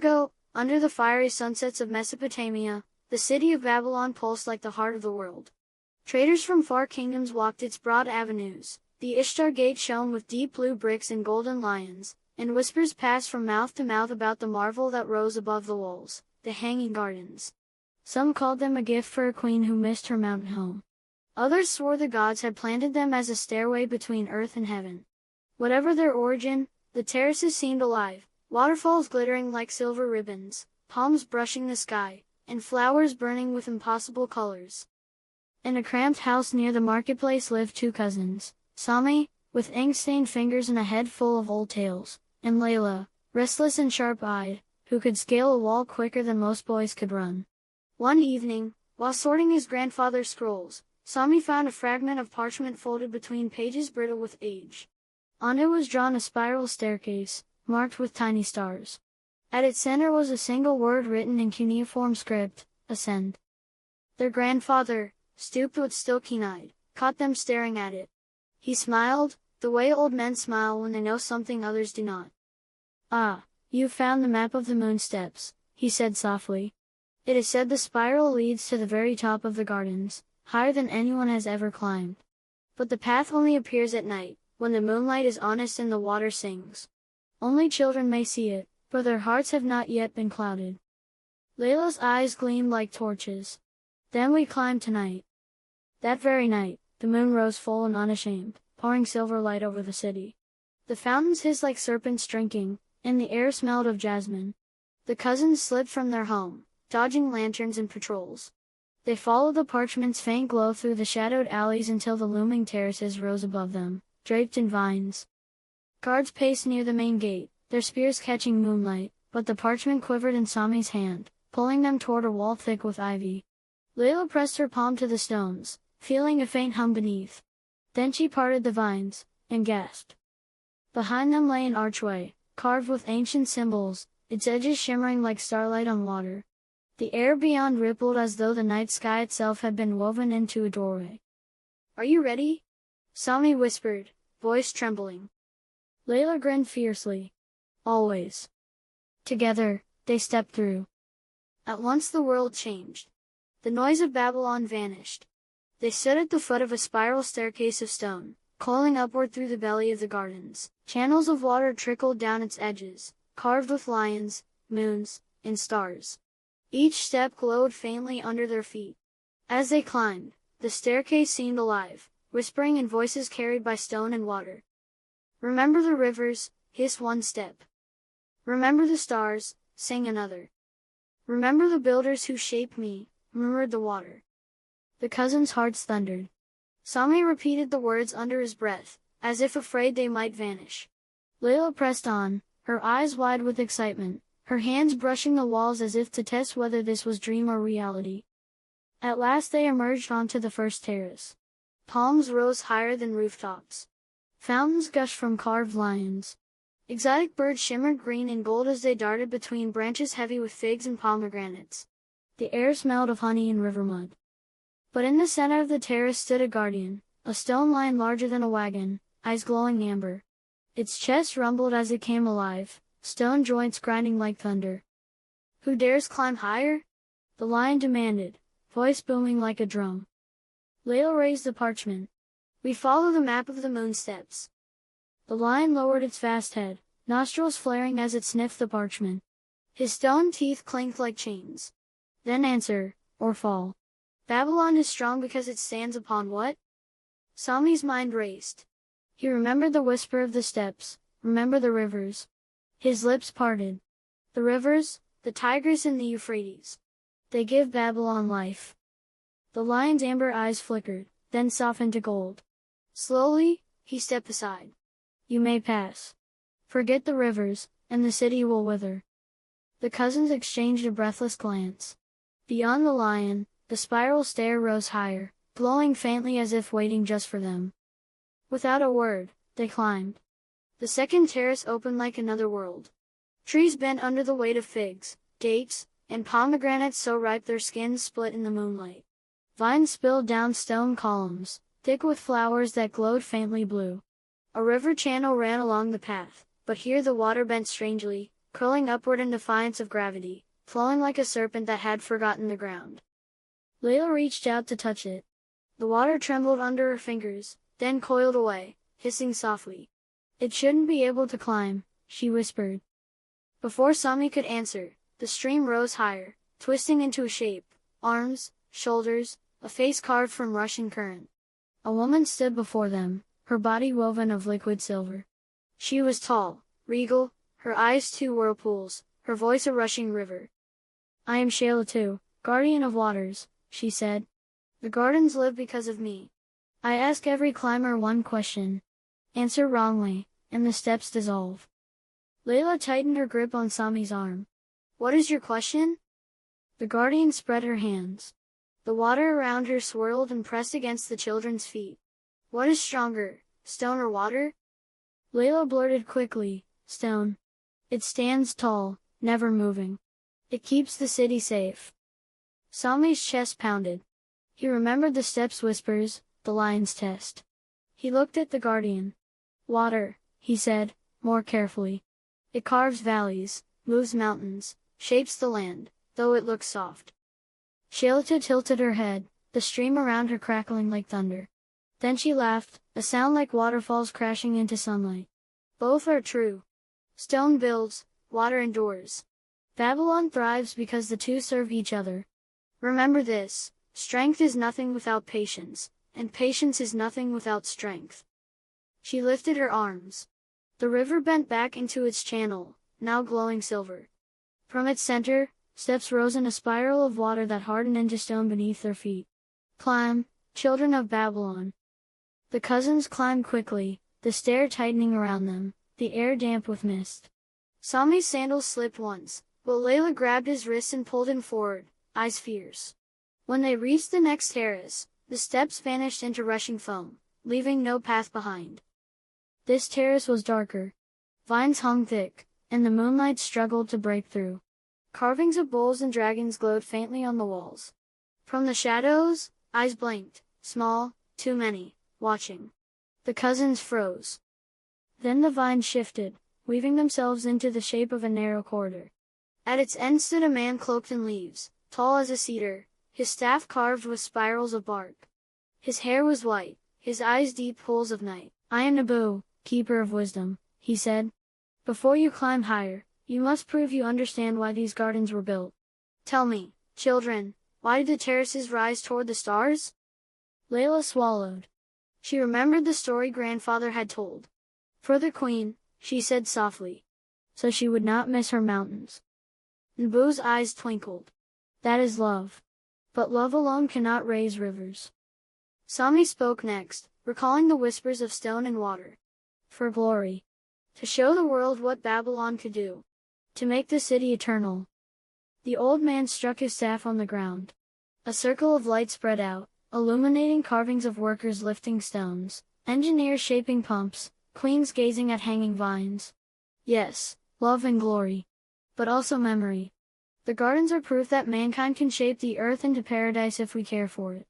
ago, under the fiery sunsets of Mesopotamia, the city of Babylon pulsed like the heart of the world. Traders from far kingdoms walked its broad avenues, the Ishtar Gate shone with deep blue bricks and golden lions, and whispers passed from mouth to mouth about the marvel that rose above the walls, the hanging gardens. Some called them a gift for a queen who missed her mountain home. Others swore the gods had planted them as a stairway between earth and heaven. Whatever their origin, the terraces seemed alive, waterfalls glittering like silver ribbons, palms brushing the sky, and flowers burning with impossible colors. In a cramped house near the marketplace lived two cousins, Sami, with ink-stained fingers and a head full of old tales, and Leila, restless and sharp-eyed, who could scale a wall quicker than most boys could run. One evening, while sorting his grandfather's scrolls, Sami found a fragment of parchment folded between pages brittle with age. On it was drawn a spiral staircase, marked with tiny stars. At its center was a single word written in cuneiform script, ascend. Their grandfather, stooped but still keen-eyed, caught them staring at it. He smiled, the way old men smile when they know something others do not. "Ah, you've found the map of the moon steps," he said softly. "It is said the spiral leads to the very top of the gardens, higher than anyone has ever climbed. But the path only appears at night, when the moonlight is honest and the water sings. Only children may see it, for their hearts have not yet been clouded." Layla's eyes gleamed like torches. "Then we climb tonight." That very night, the moon rose full and unashamed, pouring silver light over the city. The fountains hissed like serpents drinking, and the air smelled of jasmine. The cousins slipped from their home, dodging lanterns and patrols. They followed the parchment's faint glow through the shadowed alleys until the looming terraces rose above them, draped in vines. Guards paced near the main gate, their spears catching moonlight, but the parchment quivered in Sami's hand, pulling them toward a wall thick with ivy. Leila pressed her palm to the stones, feeling a faint hum beneath. Then she parted the vines, and gasped. Behind them lay an archway, carved with ancient symbols, its edges shimmering like starlight on water. The air beyond rippled as though the night sky itself had been woven into a doorway. "Are you ready?" Sami whispered, voice trembling. Leila grinned fiercely. "Always." Together, they stepped through. At once the world changed. The noise of Babylon vanished. They stood at the foot of a spiral staircase of stone, coiling upward through the belly of the gardens. Channels of water trickled down its edges, carved with lions, moons, and stars. Each step glowed faintly under their feet. As they climbed, the staircase seemed alive, whispering in voices carried by stone and water. "Remember the rivers," hissed one step. "Remember the stars," sang another. "Remember the builders who shaped me," murmured the water. The cousins' hearts thundered. Sami repeated the words under his breath, as if afraid they might vanish. Leila pressed on, her eyes wide with excitement, her hands brushing the walls as if to test whether this was dream or reality. At last they emerged onto the first terrace. Palms rose higher than rooftops. Fountains gushed from carved lions. Exotic birds shimmered green and gold as they darted between branches heavy with figs and pomegranates. The air smelled of honey and river mud. But in the center of the terrace stood a guardian, a stone lion larger than a wagon, eyes glowing amber. Its chest rumbled as it came alive, stone joints grinding like thunder. "Who dares climb higher?" the lion demanded, voice booming like a drum. Leila raised the parchment. "We follow the map of the moon steps." The lion lowered its vast head, nostrils flaring as it sniffed the parchment. His stone teeth clinked like chains. "Then answer, or fall. Babylon is strong because it stands upon what?" Sami's mind raced. He remembered the whisper of the steppes, remember the rivers. His lips parted. The rivers, the Tigris and the Euphrates. They give Babylon life. The lion's amber eyes flickered, then softened to gold. Slowly, he stepped aside. "You may pass. Forget the rivers, and the city will wither." The cousins exchanged a breathless glance. Beyond the lion, the spiral stair rose higher, glowing faintly as if waiting just for them. Without a word, they climbed. The second terrace opened like another world. Trees bent under the weight of figs, dates, and pomegranates so ripe their skins split in the moonlight. Vines spilled down stone columns, thick with flowers that glowed faintly blue. A river channel ran along the path, but here the water bent strangely, curling upward in defiance of gravity, flowing like a serpent that had forgotten the ground. Leila reached out to touch it. The water trembled under her fingers, then coiled away, hissing softly. "It shouldn't be able to climb," she whispered. Before Sami could answer, the stream rose higher, twisting into a shape, arms, shoulders, a face carved from rushing current. A woman stood before them, her body woven of liquid silver. She was tall, regal, her eyes two whirlpools, her voice a rushing river. "I am Shayla too, guardian of waters," she said. "The gardens live because of me. I ask every climber one question. Answer wrongly, and the steps dissolve." Leila tightened her grip on Sami's arm. "What is your question?" The guardian spread her hands. The water around her swirled and pressed against the children's feet. "What is stronger, stone or water?" Leila blurted quickly, "Stone. It stands tall, never moving. It keeps the city safe." Sami's chest pounded. He remembered the steps' whispers, the lion's test. He looked at the guardian. "Water," he said, more carefully. "It carves valleys, moves mountains, shapes the land, though it looks soft." Shayla tilted her head, the stream around her crackling like thunder. Then she laughed, a sound like waterfalls crashing into sunlight. "Both are true. Stone builds, water endures. Babylon thrives because the two serve each other. Remember this, strength is nothing without patience, and patience is nothing without strength." She lifted her arms. The river bent back into its channel, now glowing silver. From its center, steps rose in a spiral of water that hardened into stone beneath their feet. "Climb, children of Babylon." The cousins climbed quickly, the stair tightening around them, the air damp with mist. Sami's sandals slipped once, but Leila grabbed his wrist and pulled him forward, eyes fierce. When they reached the next terrace, the steps vanished into rushing foam, leaving no path behind. This terrace was darker. Vines hung thick, and the moonlight struggled to break through. Carvings of bulls and dragons glowed faintly on the walls. From the shadows, eyes blinked, small, too many, watching. The cousins froze. Then the vines shifted, weaving themselves into the shape of a narrow corridor. At its end stood a man cloaked in leaves, tall as a cedar, his staff carved with spirals of bark. His hair was white, his eyes deep pools of night. "I am Nabu, keeper of wisdom," he said. "Before you climb higher, you must prove you understand why these gardens were built. Tell me, children, why did the terraces rise toward the stars?" Leila swallowed. She remembered the story grandfather had told. "For the queen," she said softly. "So she would not miss her mountains." Nabu's eyes twinkled. "That is love. But love alone cannot raise rivers." Sami spoke next, recalling the whispers of stone and water. "For glory. To show the world what Babylon could do. To make the city eternal." The old man struck his staff on the ground. A circle of light spread out, illuminating carvings of workers lifting stones, engineers shaping pumps, queens gazing at hanging vines. Yes, love and glory. But also memory. The gardens are proof that mankind can shape the earth into paradise if we care for it.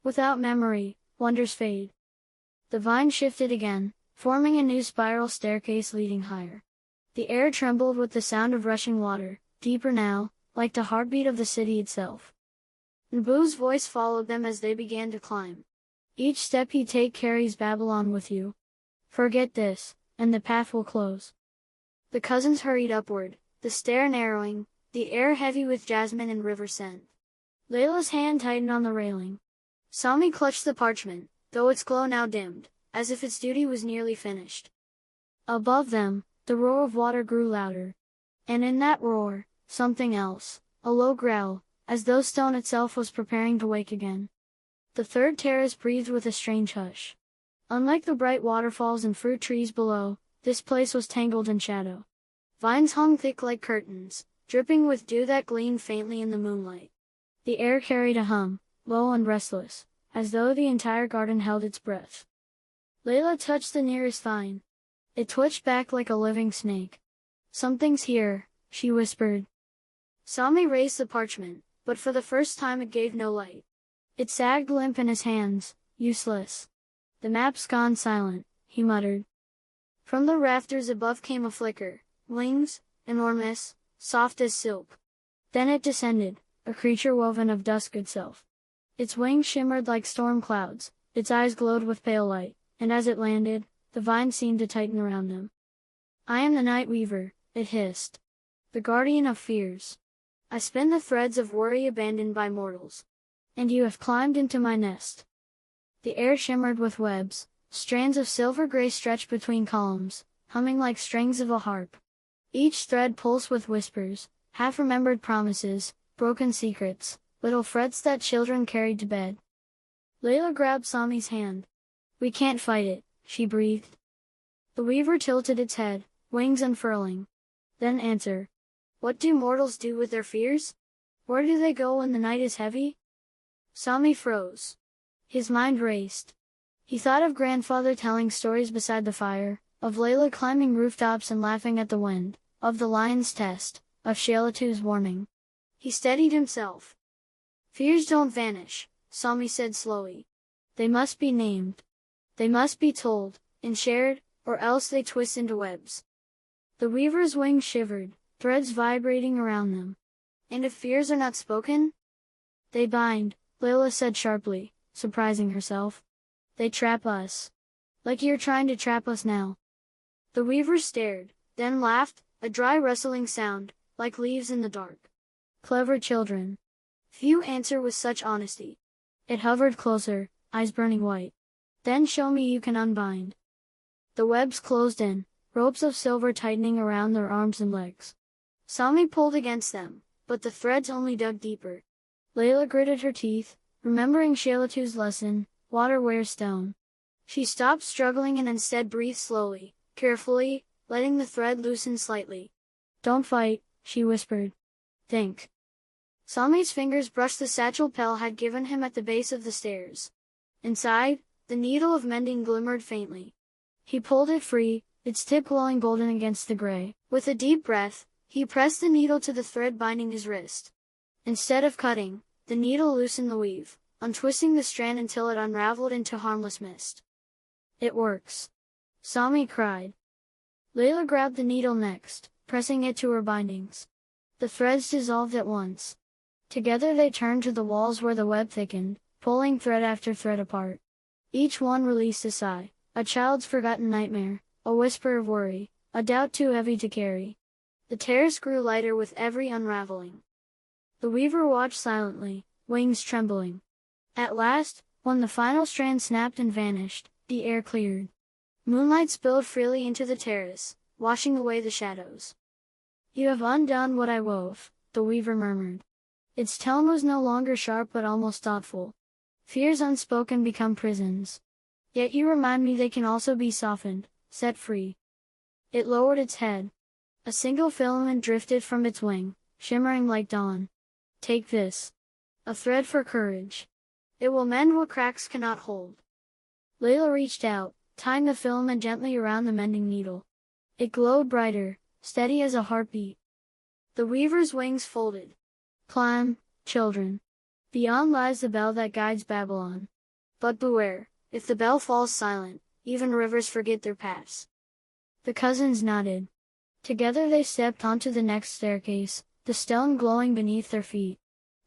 Without memory, wonders fade. The vine shifted again, forming a new spiral staircase leading higher. The air trembled with the sound of rushing water, deeper now, like the heartbeat of the city itself. Nabu's voice followed them as they began to climb. "Each step you take carries Babylon with you. Forget this, and the path will close." The cousins hurried upward, the stair narrowing, the air heavy with jasmine and river scent. Leila's hand tightened on the railing. Sami clutched the parchment, though its glow now dimmed, as if its duty was nearly finished. Above them, the roar of water grew louder. And in that roar, something else, a low growl, as though stone itself was preparing to wake again. The third terrace breathed with a strange hush. Unlike the bright waterfalls and fruit trees below, this place was tangled in shadow. Vines hung thick like curtains, dripping with dew that gleamed faintly in the moonlight. The air carried a hum, low and restless, as though the entire garden held its breath. Leila touched the nearest vine. It twitched back like a living snake. "Something's here," she whispered. Sami raised the parchment, but for the first time it gave no light. It sagged limp in his hands, useless. "The map's gone silent," he muttered. From the rafters above came a flicker, wings, enormous, soft as silk. Then it descended, a creature woven of dusk itself. Its wings shimmered like storm clouds, its eyes glowed with pale light, and as it landed, the vines seemed to tighten around them. "I am the Night Weaver," it hissed. "The guardian of fears. I spin the threads of worry abandoned by mortals. And you have climbed into my nest." The air shimmered with webs, strands of silver gray stretched between columns, humming like strings of a harp. Each thread pulsed with whispers, half-remembered promises, broken secrets, little frets that children carried to bed. Leila grabbed Sami's hand. "We can't fight it," she breathed. The weaver tilted its head, wings unfurling. "Then answer. What do mortals do with their fears? Where do they go when the night is heavy?" Sami froze. His mind raced. He thought of grandfather telling stories beside the fire, of Leila climbing rooftops and laughing at the wind, of the lion's test, of Shalatu's warning. He steadied himself. "Fears don't vanish," Sami said slowly. "They must be named. They must be told, and shared, or else they twist into webs." The weaver's wings shivered, threads vibrating around them. "And if fears are not spoken?" "They bind," Leila said sharply, surprising herself. "They trap us. Like you're trying to trap us now." The weaver stared, then laughed, a dry rustling sound, like leaves in the dark. "Clever children." Few answer with such honesty. It hovered closer, eyes burning white. "Then show me you can unbind." The webs closed in, ropes of silver tightening around their arms and legs. Sami pulled against them, but the threads only dug deeper. Leila gritted her teeth, remembering Shalatu's lesson, water wears stone. She stopped struggling and instead breathed slowly, carefully, letting the thread loosen slightly. "Don't fight," she whispered. "Think." Sami's fingers brushed the satchel Pell had given him at the base of the stairs. Inside, the needle of mending glimmered faintly. He pulled it free, its tip glowing golden against the gray. With a deep breath, he pressed the needle to the thread binding his wrist. Instead of cutting, the needle loosened the weave, untwisting the strand until it unraveled into harmless mist. "It works!" Sami cried. Leila grabbed the needle next, pressing it to her bindings. The threads dissolved at once. Together they turned to the walls where the web thickened, pulling thread after thread apart. Each one released a sigh, a child's forgotten nightmare, a whisper of worry, a doubt too heavy to carry. The tears grew lighter with every unraveling. The weaver watched silently, wings trembling. At last, when the final strand snapped and vanished, the air cleared. Moonlight spilled freely into the terrace, washing away the shadows. "You have undone what I wove," the weaver murmured. Its tone was no longer sharp but almost thoughtful. "Fears unspoken become prisons. Yet you remind me they can also be softened, set free." It lowered its head. A single filament drifted from its wing, shimmering like dawn. "Take this. A thread for courage. It will mend what cracks cannot hold." Leila reached out, tying the filament gently around the mending needle. It glowed brighter, steady as a heartbeat. The weaver's wings folded. "Climb, children. Beyond lies the bell that guides Babylon. But beware, if the bell falls silent, even rivers forget their paths." The cousins nodded. Together they stepped onto the next staircase, the stone glowing beneath their feet.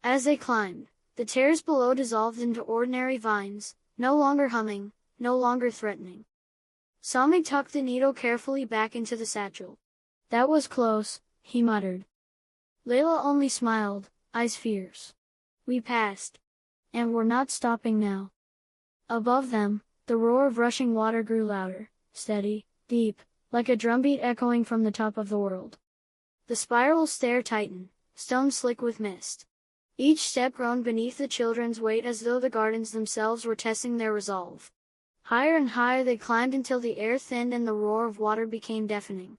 As they climbed, the terrace below dissolved into ordinary vines, no longer humming, no longer threatening. Sami tucked the needle carefully back into the satchel. "That was close," he muttered. Leila only smiled, eyes fierce. "We passed. And we're not stopping now." Above them, the roar of rushing water grew louder, steady, deep, like a drumbeat echoing from the top of the world. The spiral stair tightened, stone slick with mist. Each step groaned beneath the children's weight as though the gardens themselves were testing their resolve. Higher and higher they climbed until the air thinned and the roar of water became deafening.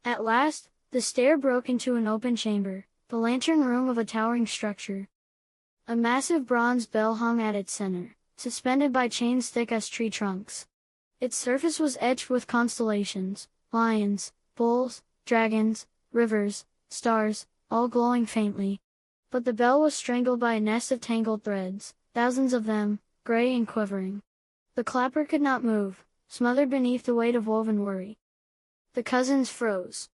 At last, the stair broke into an open chamber, the lantern room of a towering structure. A massive bronze bell hung at its center, suspended by chains thick as tree trunks. Its surface was etched with constellations, lions, bulls, dragons, rivers, stars, all glowing faintly. But the bell was strangled by a nest of tangled threads, thousands of them, gray and quivering. The clapper could not move, smothered beneath the weight of woven worry. The cousins froze.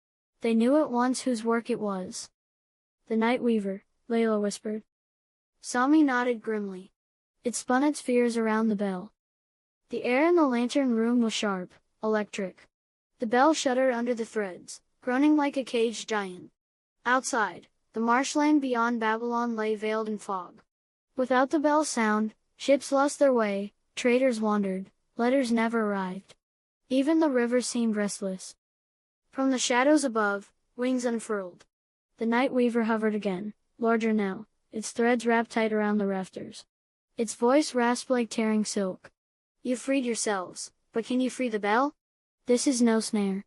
They knew at once whose work it was. "The night weaver," Leila whispered. Sami nodded grimly. It spun its fears around the bell. The air in the lantern room was sharp, electric. The bell shuddered under the threads, groaning like a caged giant. Outside, the marshland beyond Babylon lay veiled in fog. Without the bell's sound, ships lost their way, traders wandered, letters never arrived. Even the river seemed restless. From the shadows above, wings unfurled. The night weaver hovered again, larger now, its threads wrapped tight around the rafters. Its voice rasped like tearing silk. "You freed yourselves, but can you free the bell? This is no snare.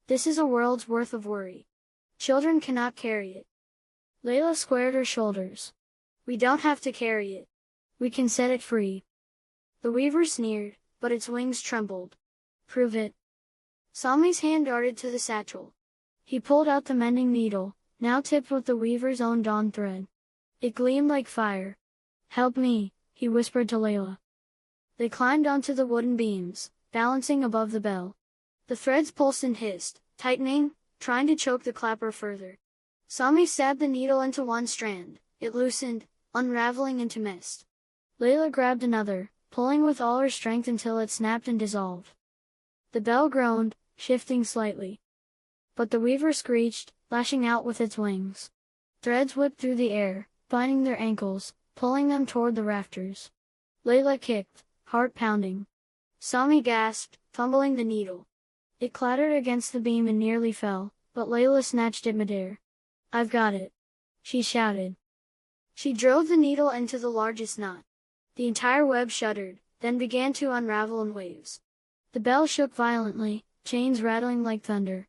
This is a world's worth of worry. Children cannot carry it." Leila squared her shoulders. "We don't have to carry it. We can set it free." The weaver sneered, but its wings trembled. "Prove it." Sami's hand darted to the satchel. He pulled out the mending needle, now tipped with the weaver's own dawn thread. It gleamed like fire. "Help me," he whispered to Leila. They climbed onto the wooden beams, balancing above the bell. The threads pulsed and hissed, tightening, trying to choke the clapper further. Sami stabbed the needle into one strand. It loosened, unraveling into mist. Leila grabbed another, pulling with all her strength until it snapped and dissolved. The bell groaned, shifting slightly. But the weaver screeched, lashing out with its wings. Threads whipped through the air, binding their ankles, pulling them toward the rafters. Leila kicked, heart pounding. Sami gasped, fumbling the needle. It clattered against the beam and nearly fell, but Leila snatched it midair. "I've got it," she shouted. She drove the needle into the largest knot. The entire web shuddered, then began to unravel in waves. The bell shook violently, chains rattling like thunder.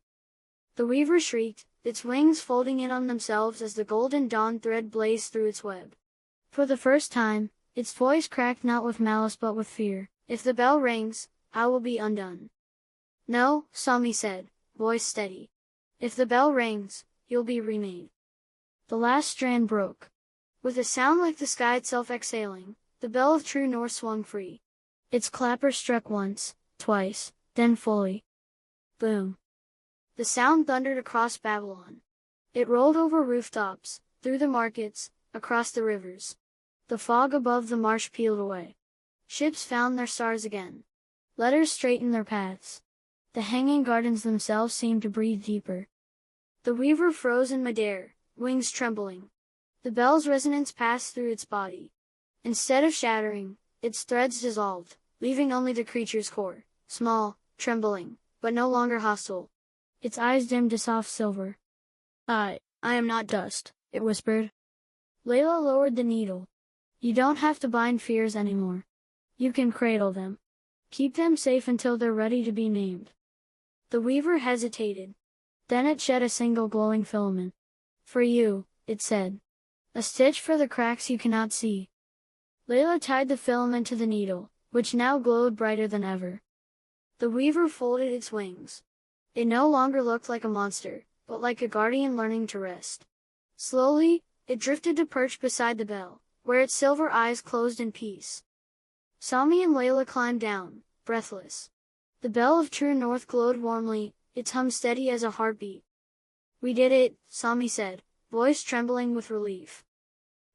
The weaver shrieked, its wings folding in on themselves as the golden dawn thread blazed through its web. For the first time, its voice cracked not with malice but with fear. "If the bell rings, I will be undone." "No," Sami said, voice steady. "If the bell rings, you'll be remade." The last strand broke. With a sound like the sky itself exhaling, the bell of True North swung free. Its clapper struck once, twice, then fully. Boom. The sound thundered across Babylon. It rolled over rooftops, through the markets, across the rivers. The fog above the marsh peeled away. Ships found their stars again. Letters straightened their paths. The hanging gardens themselves seemed to breathe deeper. The weaver froze in midair, wings trembling. The bell's resonance passed through its body. Instead of shattering, its threads dissolved, leaving only the creature's core, small, trembling, but no longer hostile. Its eyes dimmed to soft silver. I am not dust," it whispered. Leila lowered the needle. "You don't have to bind fears anymore. You can cradle them. Keep them safe until they're ready to be named." The weaver hesitated. Then it shed a single glowing filament. "For you," it said. "A stitch for the cracks you cannot see." Leila tied the filament to the needle, which now glowed brighter than ever. The weaver folded its wings. It no longer looked like a monster, but like a guardian learning to rest. Slowly, it drifted to perch beside the bell, where its silver eyes closed in peace. Sami and Leila climbed down, breathless. The bell of True North glowed warmly, its hum steady as a heartbeat. "We did it," Sami said, voice trembling with relief.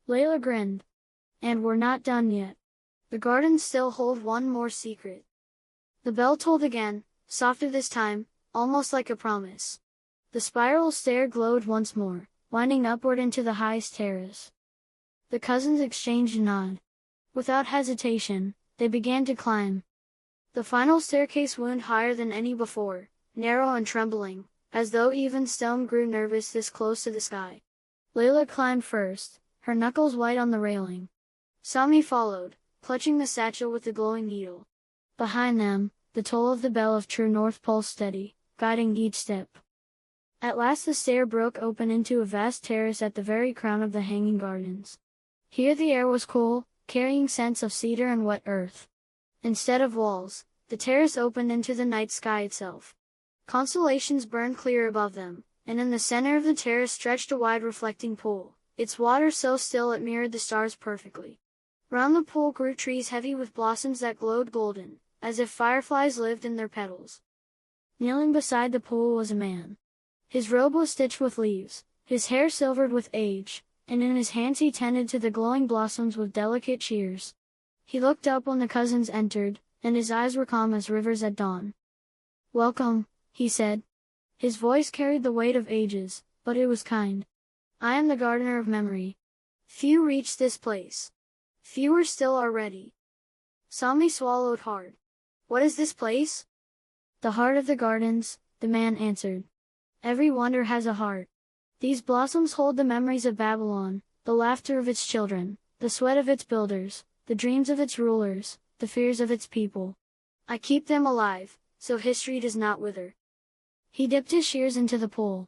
Leila grinned. "And we're not done yet. The gardens still hold one more secret." The bell tolled again, softer this time, almost like a promise. The spiral stair glowed once more, winding upward into the highest terrace. The cousins exchanged a nod. Without hesitation, they began to climb. The final staircase wound higher than any before, narrow and trembling, as though even stone grew nervous this close to the sky. Leila climbed first, her knuckles white on the railing. Sami followed, clutching the satchel with the glowing needle. Behind them, the toll of the bell of True North pulsed steady, guiding each step. At last the stair broke open into a vast terrace at the very crown of the hanging gardens. Here the air was cool, carrying scents of cedar and wet earth. Instead of walls, the terrace opened into the night sky itself. Constellations burned clear above them, and in the center of the terrace stretched a wide reflecting pool, its water so still it mirrored the stars perfectly. Round the pool grew trees heavy with blossoms that glowed golden, as if fireflies lived in their petals. Kneeling beside the pool was a man. His robe was stitched with leaves, his hair silvered with age, and in his hands he tended to the glowing blossoms with delicate shears. He looked up when the cousins entered, and his eyes were calm as rivers at dawn. "Welcome," he said. His voice carried the weight of ages, but it was kind. "I am the gardener of memory. Few reach this place. Fewer still are ready." Sami swallowed hard. "What is this place?" "The heart of the gardens," the man answered. "Every wonder has a heart. These blossoms hold the memories of Babylon, the laughter of its children, the sweat of its builders, the dreams of its rulers, the fears of its people. I keep them alive, so history does not wither." He dipped his shears into the pool.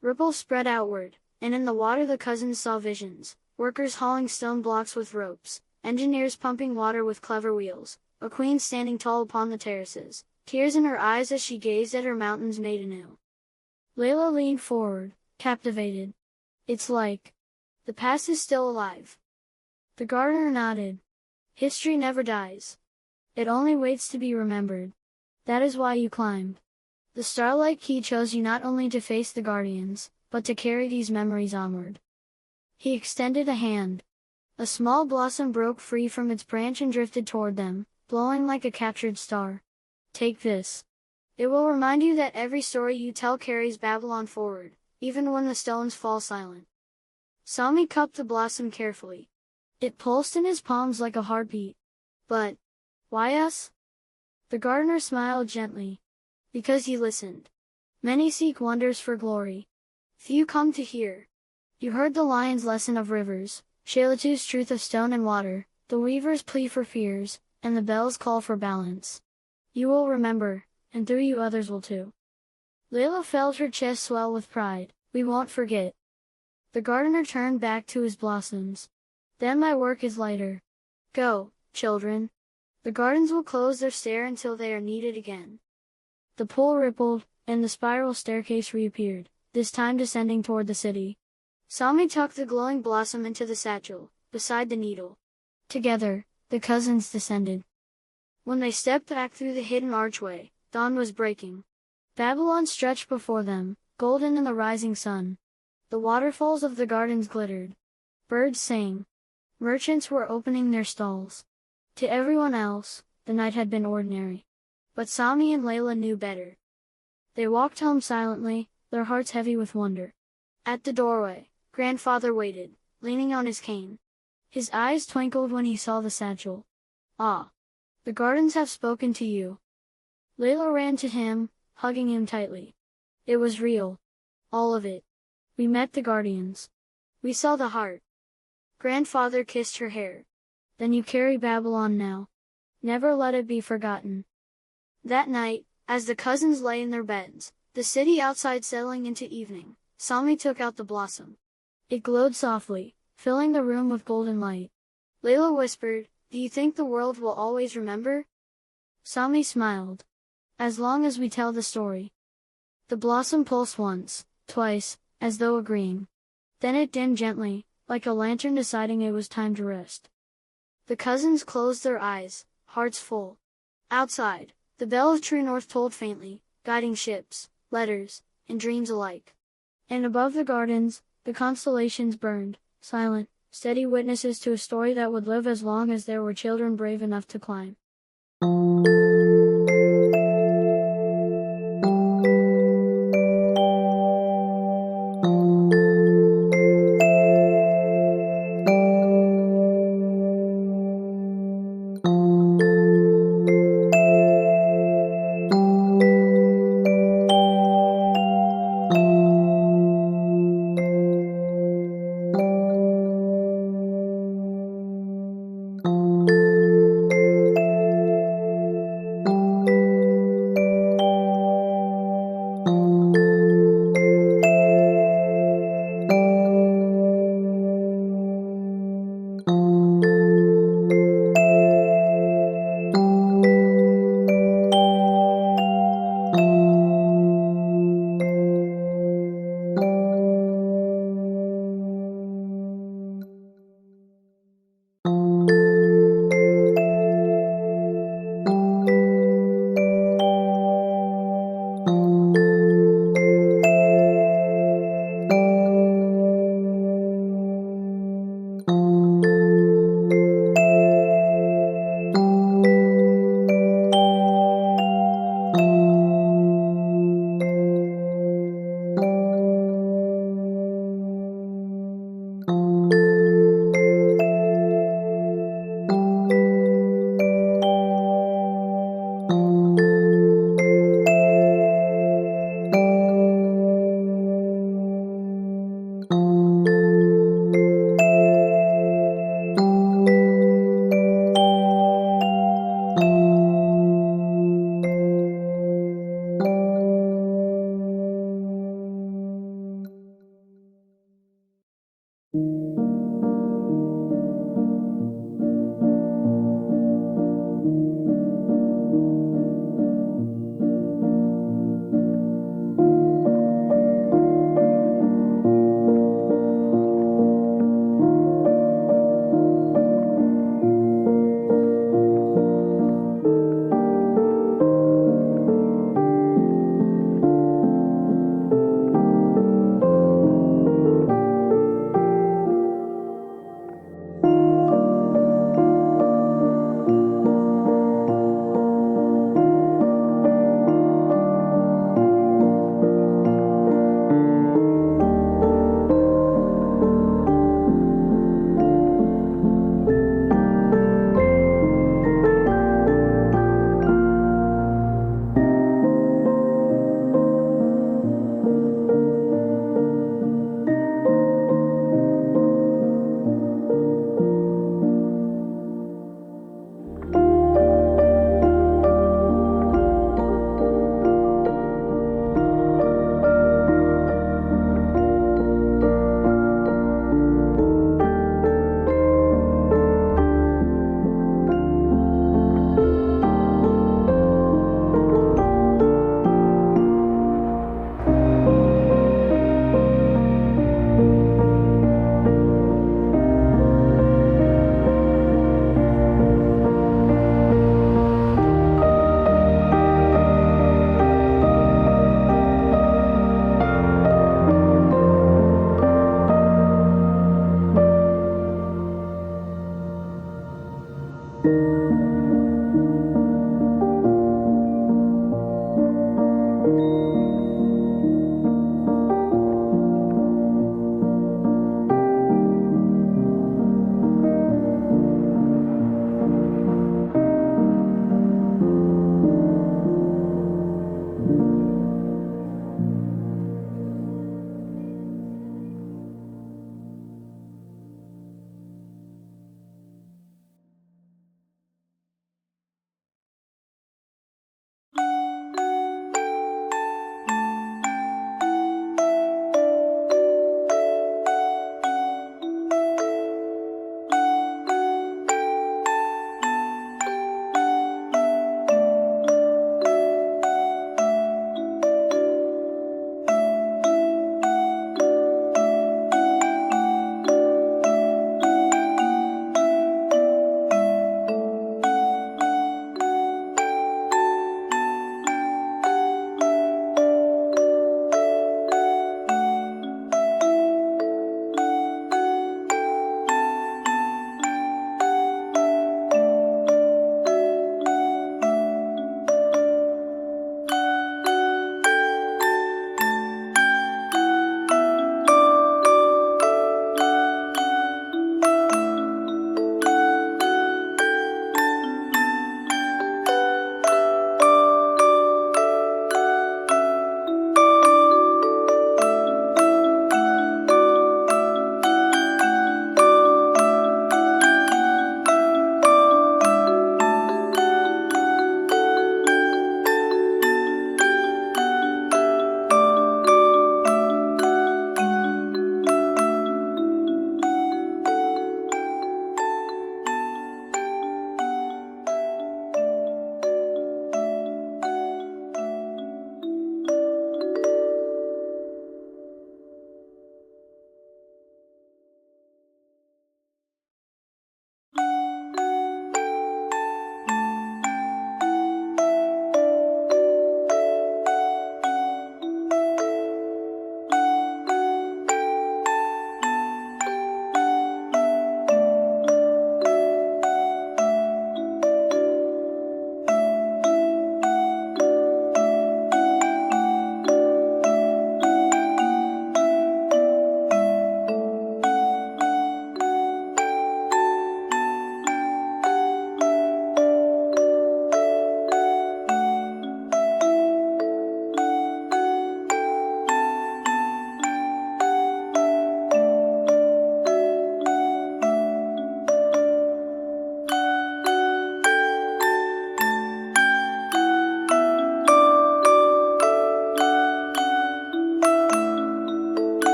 Ripples spread outward, and in the water the cousins saw visions: workers hauling stone blocks with ropes, engineers pumping water with clever wheels, a queen standing tall upon the terraces, tears in her eyes as she gazed at her mountains made anew. Leila leaned forward, captivated. "It's like the past is still alive." The gardener nodded. "History never dies. It only waits to be remembered. That is why you climbed. The starlight key chose you not only to face the guardians, but to carry these memories onward." He extended a hand. A small blossom broke free from its branch and drifted toward them, glowing like a captured star. "Take this. It will remind you that every story you tell carries Babylon forward, even when the stones fall silent." Sami cupped the blossom carefully. It pulsed in his palms like a heartbeat. "But why us?" The gardener smiled gently. "Because he listened. Many seek wonders for glory. Few come to hear. You heard the lion's lesson of rivers, Shalitu's truth of stone and water, the weaver's plea for fears, and the bell's call for balance. You will remember, and through you others will too." Leila felt her chest swell with pride. "We won't forget." The gardener turned back to his blossoms. "Then my work is lighter. Go, children. The gardens will close their stare until they are needed again." The pool rippled, and the spiral staircase reappeared, this time descending toward the city. Sami tucked the glowing blossom into the satchel, beside the needle. Together, the cousins descended. When they stepped back through the hidden archway, dawn was breaking. Babylon stretched before them, golden in the rising sun. The waterfalls of the gardens glittered. Birds sang. Merchants were opening their stalls. To everyone else, the night had been ordinary. But Sami and Leila knew better. They walked home silently, their hearts heavy with wonder. At the doorway, grandfather waited, leaning on his cane. His eyes twinkled when he saw the satchel. "Ah! The gardens have spoken to you." Leila ran to him, hugging him tightly. "It was real. All of it. We met the guardians. We saw the heart." Grandfather kissed her hair. "Then you carry Babylon now. Never let it be forgotten." That night, as the cousins lay in their beds, the city outside settling into evening, Sami took out the blossom. It glowed softly, filling the room with golden light. Leila whispered, "Do you think the world will always remember?" Sami smiled. "As long as we tell the story." The blossom pulsed once, twice, as though agreeing. Then it dimmed gently, like a lantern deciding it was time to rest. The cousins closed their eyes, hearts full. Outside, the bell of true north tolled faintly, guiding ships, letters, and dreams alike. And above the gardens, the constellations burned, silent, steady witnesses to a story that would live as long as there were children brave enough to climb.